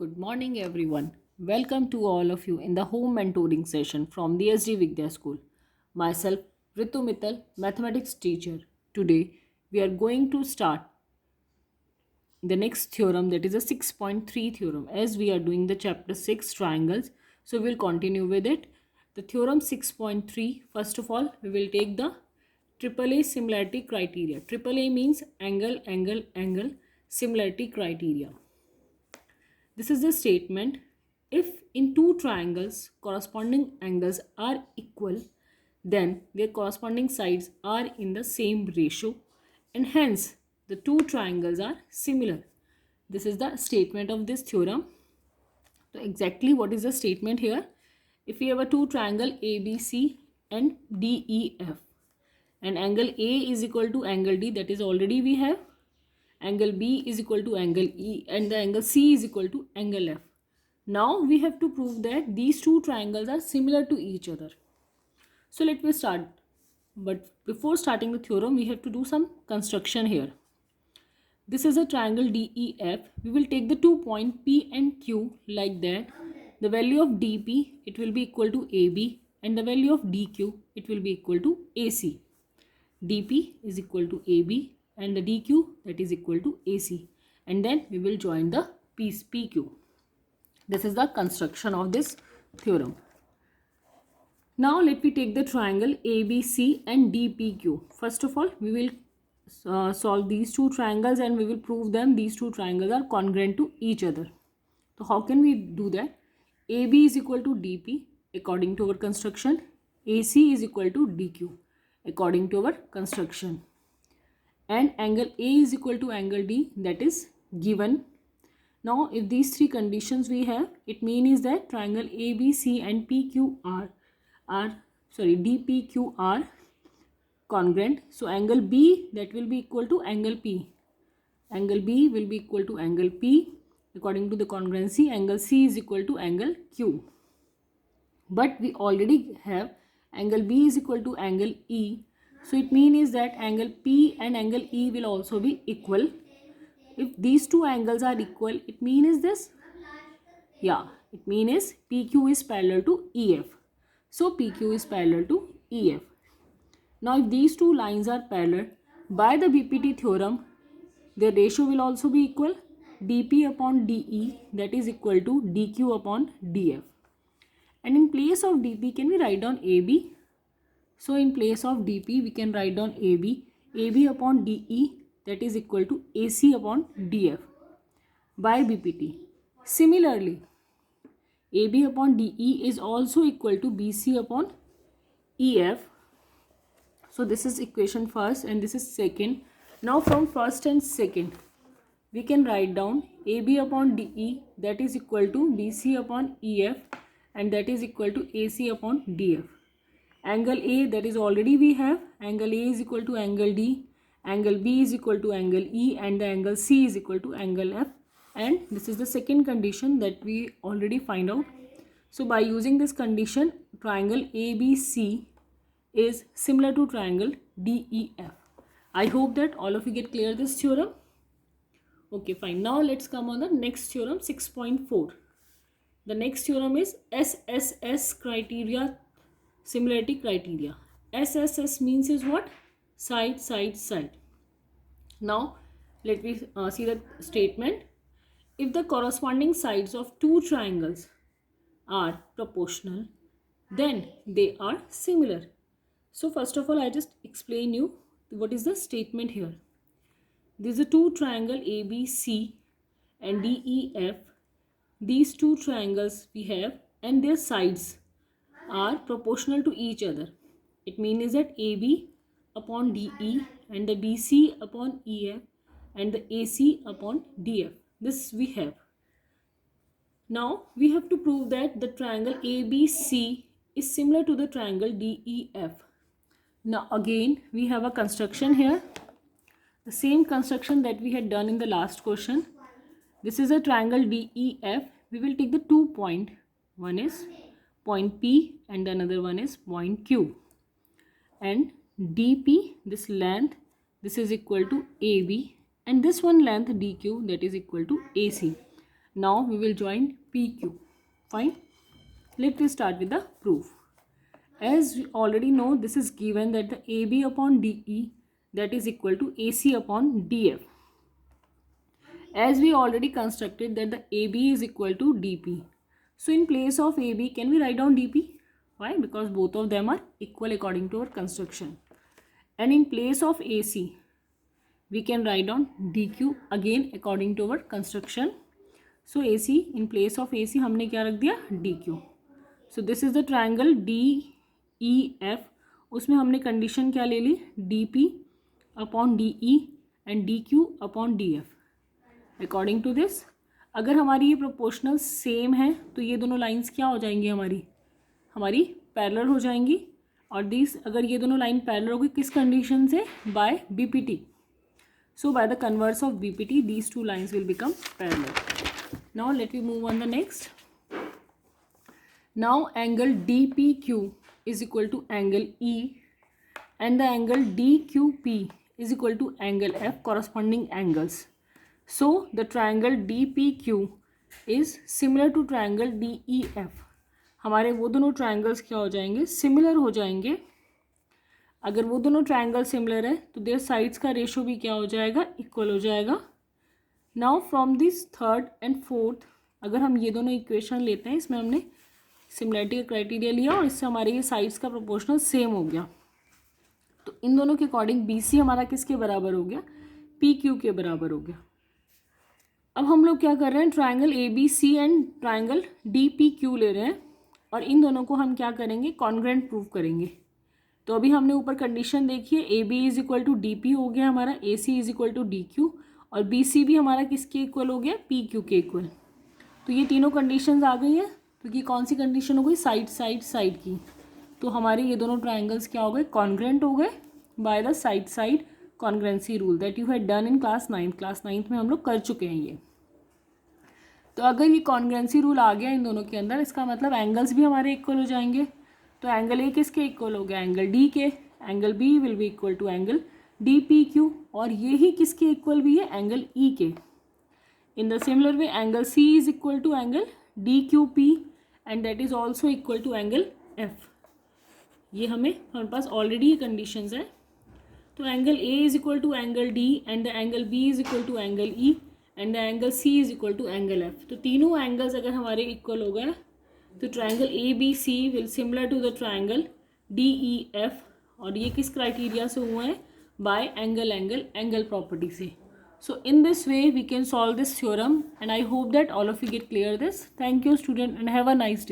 Good morning, everyone. Welcome to all of you in the home mentoring session from the SD Vidya School. Myself, Ritu Mittal, mathematics teacher. Today, we are going to start the next theorem, that is a 6.3 theorem, as we are doing the chapter 6 triangles. So, we'll continue with it. The theorem 6.3, first of all, we will take the AAA similarity criteria. AAA means angle, angle, angle, similarity criteria. This is the statement: if in two triangles corresponding angles are equal, then their corresponding sides are in the same ratio and hence the two triangles are similar. This is the statement of this theorem. So exactly what is the statement here? If we have a two triangle ABC and DEF and angle A is equal to angle D, that is already we have, angle B is equal to angle E, and the angle C is equal to angle F. Now we have to prove that these two triangles are similar to each other. So let me start. But before starting the theorem, we have to do some construction here. This is a triangle DEF. We will take the 2 points P and Q like that. The value of DP, it will be equal to AB, and the value of DQ, it will be equal to AC. DP is equal to AB and the DQ, that is equal to AC, and then we will join the PQ. This is the construction of this theorem. Now let me take the triangle ABC and DPQ. First of all, we will solve these two triangles and we will prove them these two triangles are congruent to each other. So how can we do that? AB is equal to DP according to our construction. AC is equal to DQ according to our construction. And angle A is equal to angle D, that is given. Now if these three conditions we have, it means that triangle ABC and DPQ are congruent. So angle B, that will be equal to angle P. Angle B will be equal to angle P. According to the congruency, angle C is equal to angle Q. But we already have angle B is equal to angle E. So it means that angle P and angle E will also be equal. If these two angles are equal, it means this. Yeah, it means PQ is parallel to EF. So PQ is parallel to EF. Now if these two lines are parallel, by the BPT theorem, their ratio will also be equal. DP upon DE, that is equal to DQ upon DF. And in place of DP, can we write down AB? So in place of DP, we can write down AB. AB upon DE, that is equal to AC upon DF by BPT. Similarly, AB upon DE is also equal to BC upon EF. So this is equation first and this is second. Now from first and second, we can write down AB upon DE, that is equal to BC upon EF, and that is equal to AC upon DF. Angle A, that is already we have, angle A is equal to angle D, angle B is equal to angle E, and the angle C is equal to angle F. And this is the second condition that we already find out. So by using this condition, triangle ABC is similar to triangle DEF. I hope that all of you get clear this theorem. Okay, fine. Now let's come on the next theorem, 6.4. The next theorem is SSS criteria, similarity criteria. SSS means is what? Side, side, side. Now let me see the statement. If the corresponding sides of two triangles are proportional, then they are similar. So first of all, I just explain you what is the statement here. There is a two triangle ABC and DEF. These two triangles we have and their sides are proportional to each other. It means that AB upon DE and the BC upon EF and the AC upon DF. This we have. Now we have to prove that the triangle ABC is similar to the triangle DEF. Now again we have a construction here. The same construction that we had done in the last question. This is a triangle DEF. We will take the 2 points. One is point P and another one is point Q. And DP, this length, this is equal to AB, and this one length DQ, that is equal to AC. Now we will join PQ. Fine. Let us start with the proof. As we already know, this is given that the AB upon DE that is equal to AC upon DF. As we already constructed that the AB is equal to DP. So in place of AB, can we write down DP? Why? Because both of them are equal according to our construction. And in place of AC, we can write down DQ again according to our construction. So AC, in place of AC हमने क्या रख दिया? DQ. So this is the triangle DEF. उसमें हमने condition क्या ले ली? DP upon DE and DQ upon DF. According to this, अगर हमारी ये प्रोपोर्शनल सेम है तो ये दोनों लाइंस क्या हो जाएंगी? हमारी पैरेलल हो जाएंगी. और दिस, अगर ये दोनों लाइन पैरेलल होगी किस कंडीशन से? By BPT. So by the converse of BPT, these two lines will become parallel. Now let me move on the next. Now angle DPQ is equal to angle E and the angle DQP is equal to angle F, corresponding angles. So the triangle DPQ is similar to triangle DEF. हमारे वो दोनों triangles क्या हो जाएंगे? Similar हो जाएंगे. अगर वो दोनों ट्रायंगल सिमिलर है तो देयर साइड्स का रेशो भी क्या हो जाएगा? इक्वल हो जाएगा. Now from this third and fourth, अगर हम ये दोनों इक्वेशन लेते हैं, इसमें हमने सिमिलरिटी का क्राइटेरिया लिया और इससे हमारे ये साइड्स का प्रोपोर्शनल सेम हो गया. तो इन दोनों के अकॉर्डिंग BC हमारा किसके बराबर हो गया? PQ के बराबर हो गया. अब हम लोग क्या कर रहे हैं? Triangle ABC and triangle DPQ ले रहे हैं और इन दोनों को हम क्या करेंगे? कॉन्ग्रेंट प्रूव करेंगे. तो अभी हमने ऊपर कंडीशन देखी है, AB is equal to DP हो गया हमारा, AC is equal to DQ और BC भी हमारा किसके इक्वल हो गया? PQ के इक्वल. तो ये तीनों कंडीशंस आ गई है. तो ये कौन सी कंडीशन हो गई? साइड की. तो हमारे ये दोनों ट्राइंगल्स क्या हो गए? कॉन्ग्रेंट हो गए by the side कॉन्ग्रेंसी rule that you had done in class 9th में हम लोग कर चुके हैं ये. तो अगर ये कॉन्ग्रेंसी रूल आ गया इन दोनों के अंदर, इसका मतलब एंगल्स भी हमारे इक्वल हो जाएंगे. तो एंगल ए किसके इक्वल हो गया? एंगल डी के. Angle B will be equal to angle DPQ और ये ही किसके इक्वल भी है? एंगल E के. In the similar way angle C is equal to angle DQP and that is also equal to angle F. ये हमारे पास ऑलरेडी ये कंडीशंस है. तो angle A is equal to angle D and the angle B is equal to angle E and the angle C is equal to angle F. तो तीनों angles अगर हमारे इक्वल हो गए तो triangle ABC will similar to the triangle DEF और ये किस क्राइटेरिया से हुआ है? बाय एंगल प्रॉपर्टी से. So in this way we can solve this theorem and I hope that all of you get clear this. Thank you student and have a nice day.